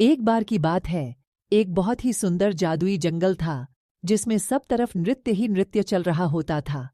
एक बार की बात है, एक बहुत ही सुंदर जादुई जंगल था, जिसमें सब तरफ नृत्य ही नृत्य चल रहा होता था।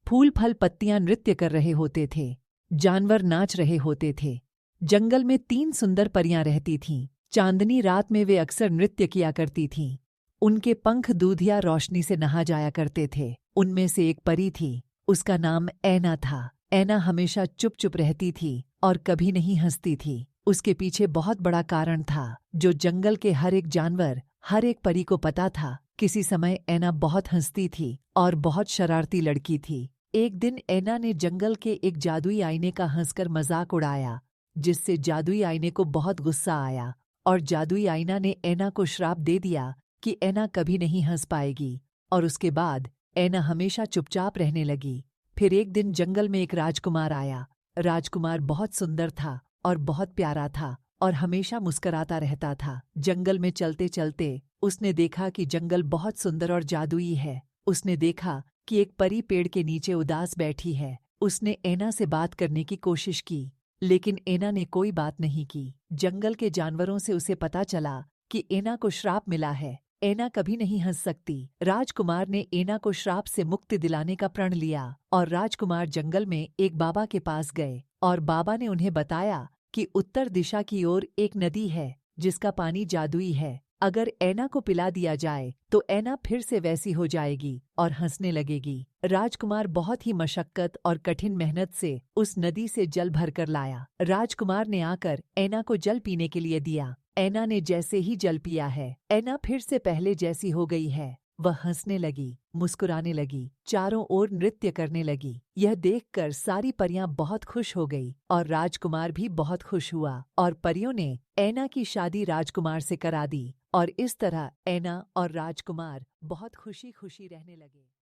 फूल फल पत्तियां नृत्य कर रहे होते थे, जानवर नाच रहे होते थे। जंगल में 3 सुंदर परियां रहती थीं। चांदनी रात में वे अक्सर नृत्य किया करती थीं। उनके पंख दूधिया रोशनी से नहा जाया करते थे। उनमें से एक परी थी, उसका नाम ऐना था। ऐना हमेशा चुप चुप रहती थी और कभी नहीं हंसती थी। उसके पीछे बहुत बड़ा कारण था, जो जंगल के हर एक जानवर, हर एक परी को पता था। किसी समय ऐना बहुत हंसती थी और बहुत शरारती लड़की थी। एक दिन ऐना ने जंगल के एक जादुई आईने का हंसकर मजाक उड़ाया, जिससे जादुई आईने को बहुत गुस्सा आया और जादुई आईना ने ऐना को श्राप दे दिया कि ऐना कभी नहीं हंस पाएगी। और उसके बाद ऐना हमेशा चुपचाप रहने लगी। फिर एक दिन जंगल में एक राजकुमार आया। राजकुमार बहुत सुंदर था और बहुत प्यारा था और हमेशा मुस्कराता रहता था। जंगल में चलते चलते उसने देखा कि जंगल बहुत सुंदर और जादुई है। उसने देखा कि एक परी पेड़ के नीचे उदास बैठी है। उसने ऐना से बात करने की कोशिश की, लेकिन ऐना ने कोई बात नहीं की। जंगल के जानवरों से उसे पता चला कि ऐना को श्राप मिला है, ऐना कभी नहीं हंस सकती। राजकुमार ने ऐना को श्राप से मुक्ति दिलाने का प्रण लिया और राजकुमार जंगल में एक बाबा के पास गए और बाबा ने उन्हें बताया कि उत्तर दिशा की ओर एक नदी है, जिसका पानी जादुई है। अगर ऐना को पिला दिया जाए तो ऐना फिर से वैसी हो जाएगी और हंसने लगेगी। राजकुमार बहुत ही मशक्कत और कठिन मेहनत से उस नदी से जल भरकर लाया। राजकुमार ने आकर ऐना को जल पीने के लिए दिया। ऐना ने जैसे ही जल पिया है, ऐना फिर से पहले जैसी हो गई है। वह हंसने लगी, मुस्कुराने लगी, चारों ओर नृत्य करने लगी। यह देखकर सारी परियां बहुत खुश हो गई और राजकुमार भी बहुत खुश हुआ और परियों ने ऐना की शादी राजकुमार से करा दी और इस तरह ऐना और राजकुमार बहुत खुशी खुशी रहने लगे।